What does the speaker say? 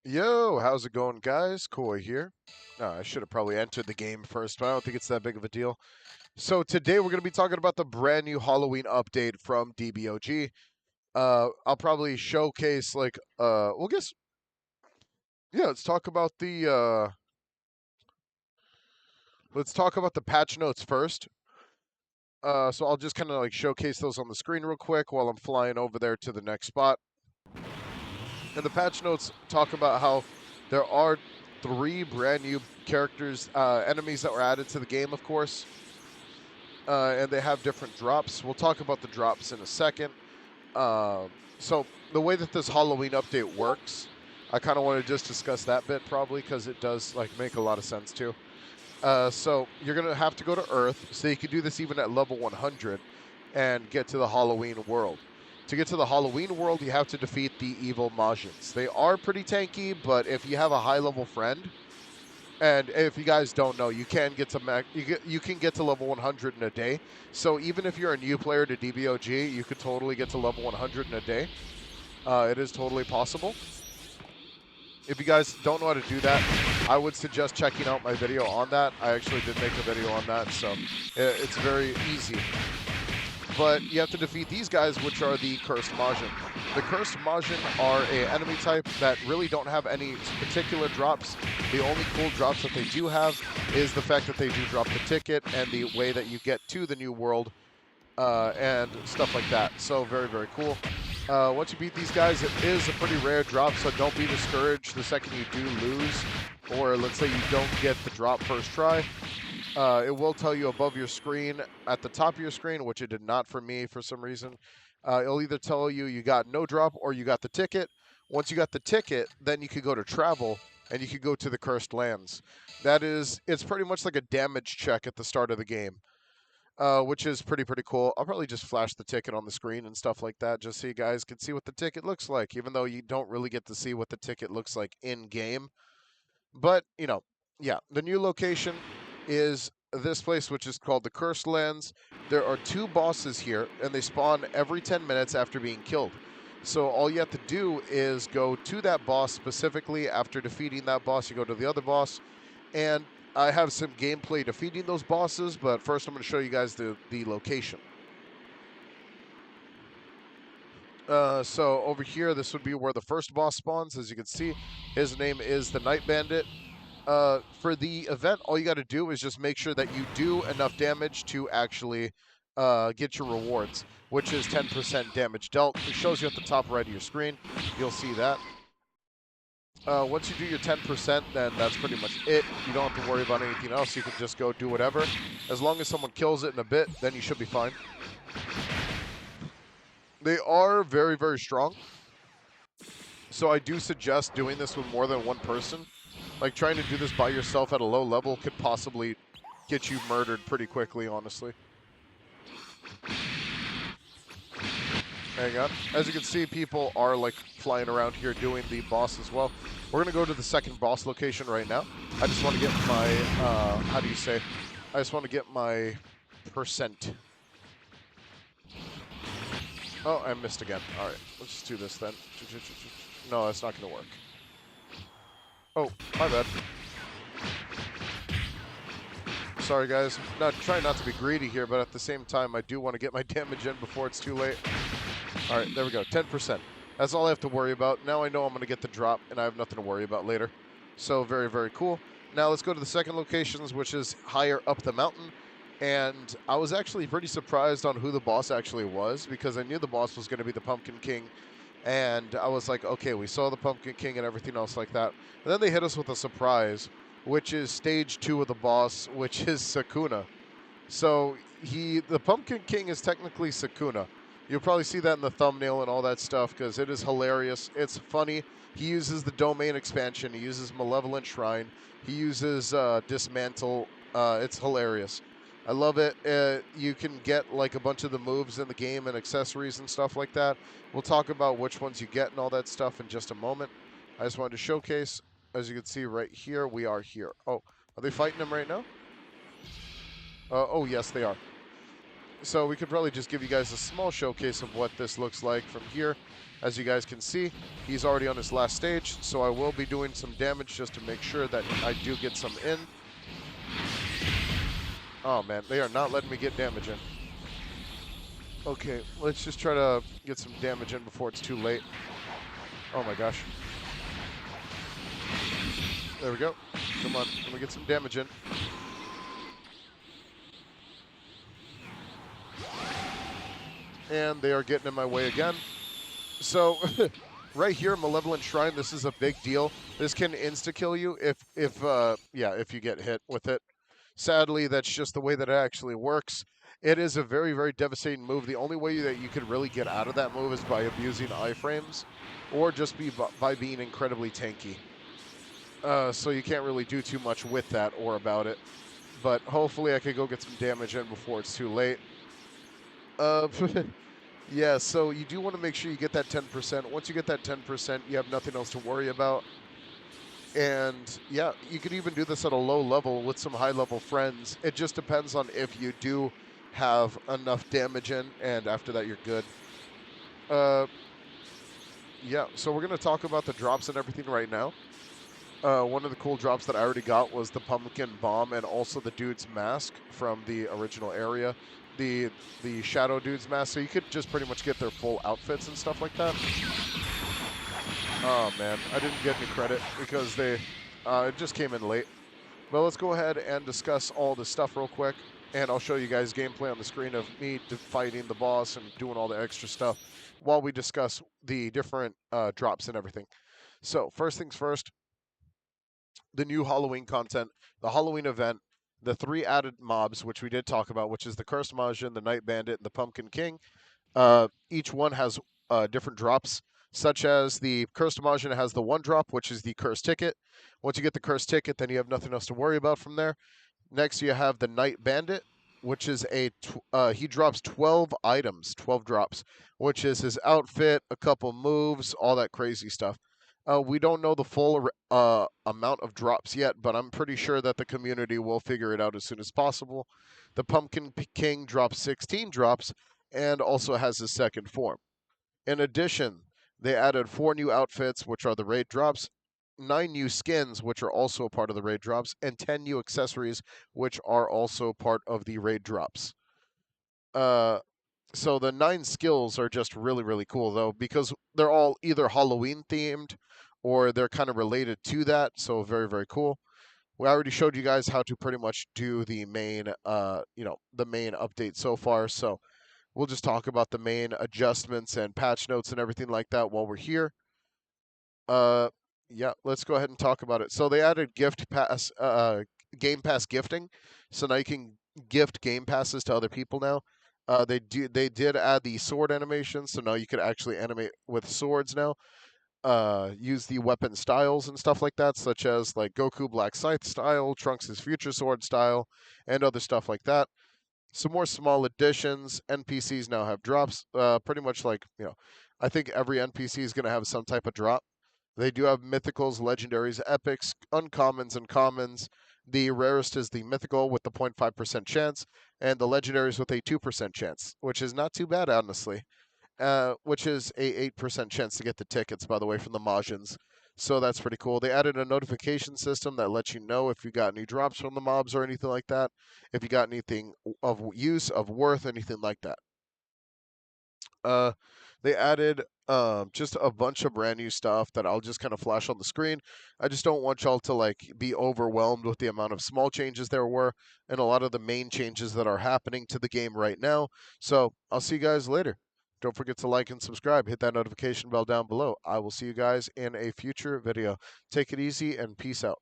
Yo, how's it going, guys? Koi here. I should have probably entered the game first, but I don't think it's that big of a deal. So today we're going to be talking about the brand new Halloween update from DBOG. I'll probably showcase we'll guess, yeah. Let's talk about the patch notes first. So I'll just kind of like showcase those on the screen real quick while I'm flying over there to the next spot. And the patch notes talk about how there are three brand new characters, enemies that were added to the game, of course. And they have different drops. We'll talk about the drops in a second. So the way that this Halloween update works, I kind of want to just discuss that bit probably because it does like make a lot of sense too. So you're gonna have to go to Earth, so you can do this even at level 100, and get to the Halloween world. To get to the Halloween world, you have to defeat the evil Majins. They are pretty tanky, but if you have a high level friend, and if you guys don't know, you can get to you can get to level 100 in a day. So even if you're a new player to DBOG, you could totally get to level 100 in a day. It is totally possible. If you guys don't know how to do that, I would suggest checking out my video on that. I actually did make a video on that, so it's very easy. But you have to defeat these guys, which are the Cursed Majin. The Cursed Majin are a enemy type that really don't have any particular drops. The only cool drops that they do have is the fact that they do drop the ticket and the way that you get to the new world and stuff like that. So very, very cool. Once you beat these guys, it is a pretty rare drop, so don't be discouraged the second you do lose, or let's say you don't get the drop first try. It will tell you above your screen, at the top of your screen, which it did not for me for some reason. It'll either tell you you got no drop or you got the ticket. Once you got the ticket, then you could go to travel and you could go to the cursed lands. It's pretty much like a damage check at the start of the game, which is pretty cool. I'll probably just flash the ticket on the screen and stuff like that, just so you guys can see what the ticket looks like, even though you don't really get to see what the ticket looks like in game. But yeah, the new location is this place, which is called the Cursed Lands. There are two bosses here, and they spawn every 10 minutes after being killed. So all you have to do is go to that boss specifically. After defeating that boss, you go to the other boss, and I have some gameplay defeating those bosses, but first I'm going to show you guys the location. So over here, this would be where the first boss spawns. As you can see, his name is the Night Bandit. For the event, all you got to do is just make sure that you do enough damage to actually get your rewards, which is 10% damage dealt. It shows you at the top right of your screen. You'll see that. Once you do your 10%, then that's pretty much it. You don't have to worry about anything else. You can just go do whatever. As long as someone kills it in a bit, then you should be fine. They are very strong. So I do suggest doing this with more than one person. Like, trying to do this by yourself at a low level could possibly get you murdered pretty quickly, honestly. Hang on. As you can see, people are, like, flying around here doing the boss as well. We're going to go to the second boss location right now. I just want to get my, how do you say? I just want to get my percent. Oh, I missed again. All right, let's just do this then. No, that's not going to work. Oh, my bad. Sorry, guys. Trying not to be greedy here, but at the same time, I do want to get my damage in before it's too late. All right, there we go. 10%. That's all I have to worry about. Now I know I'm going to get the drop, and I have nothing to worry about later. So very cool. Now let's go to the second locations, which is higher up the mountain. And I was actually pretty surprised on who the boss actually was, because I knew the boss was going to be the Pumpkin King. And I was like, okay, we saw the Pumpkin King and everything else like that. And then they hit us with a surprise, which is stage 2 of the boss, which is Sakuna. So the Pumpkin King is technically Sakuna. You'll probably see that in the thumbnail and all that stuff because it is hilarious. It's funny. He uses the domain expansion. He uses Malevolent Shrine. He uses Dismantle. It's hilarious. I love it. You can get like a bunch of the moves in the game and accessories and stuff like that. We'll talk about which ones you get and all that stuff in just a moment. I just wanted to showcase. As you can see right here, we are here. Oh, are they fighting him right now? Oh, yes, they are. So we could probably just give you guys a small showcase of what this looks like from here. As you guys can see, he's already on his last stage, so I will be doing some damage just to make sure that I do get some in. Oh man, they are not letting me get damage in. Okay, let's just try to get some damage in before it's too late. Oh my gosh. There we go. Come on, let me get some damage in. And they are getting in my way again. So, right here, Malevolent Shrine, this is a big deal. This can insta-kill you if you get hit with it. Sadly, that's just the way that it actually works. It is a very, very devastating move. The only way that you could really get out of that move is by abusing iframes, or just by being incredibly tanky. So you can't really do too much with that or about it. But hopefully I could go get some damage in before it's too late. Yeah, so you do want to make sure you get that 10%. Once you get that 10%, you have nothing else to worry about. And yeah, you could even do this at a low level with some high level friends. It just depends on if you do have enough damage in, and after that, you're good. Yeah, so we're going to talk about the drops and everything right now. One of the cool drops that I already got was the pumpkin bomb and also the dude's mask from the original area. The shadow dude's mask, so you could just pretty much get their full outfits and stuff like that. Oh man, I didn't get any credit because it just came in late. But let's go ahead and discuss all this stuff real quick, and I'll show you guys gameplay on the screen of me fighting the boss and doing all the extra stuff while we discuss the different drops and everything. So first things first, the new Halloween content, the Halloween event, the 3 added mobs, which we did talk about, which is the Cursed Majin, the Night Bandit, and the Pumpkin King. Each one has different drops, such as the Cursed Majin has the 1 drop, which is the Cursed Ticket. Once you get the Cursed Ticket, then you have nothing else to worry about from there. Next, you have the Night Bandit, which is he drops 12 items, 12 drops, which is his outfit, a couple moves, all that crazy stuff. We don't know the full amount of drops yet, but I'm pretty sure that the community will figure it out as soon as possible. The Pumpkin King drops 16 drops and also has his second form. In addition, they added 4 new outfits, which are the raid drops, 9 new skins, which are also a part of the raid drops, and 10 new accessories, which are also part of the raid drops. So the 9 skills are just really, really cool, though, because they're all either Halloween themed or they're kind of related to that. So very, very cool. We already showed you guys how to pretty much do the main, the main update so far. So we'll just talk about the main adjustments and patch notes and everything like that while we're here. Yeah, let's go ahead and talk about it. So they added Game Pass gifting, so now you can gift Game Passes to other people now. They did add the sword animation, so now you could actually animate with swords now. Use the weapon styles and stuff like that, such as like Goku Black Scythe style, Trunks' Future Sword style, and other stuff like that. Some more small additions. NPCs now have drops. Pretty much like, I think every NPC is going to have some type of drop. They do have mythicals, legendaries, epics, uncommons, and commons. The rarest is the mythical with the 0.5% chance, and the legendaries with a 2% chance, which is not too bad, honestly. Which is a 8% chance to get the tickets, by the way, from the Majins. So that's pretty cool. They added a notification system that lets you know if you got any drops from the mobs or anything like that. If you got anything of use, of worth, anything like that. They added just a bunch of brand new stuff that I'll just kind of flash on the screen. I just don't want y'all to like be overwhelmed with the amount of small changes there were and a lot of the main changes that are happening to the game right now. So I'll see you guys later. Don't forget to like and subscribe. Hit that notification bell down below. I will see you guys in a future video. Take it easy and peace out.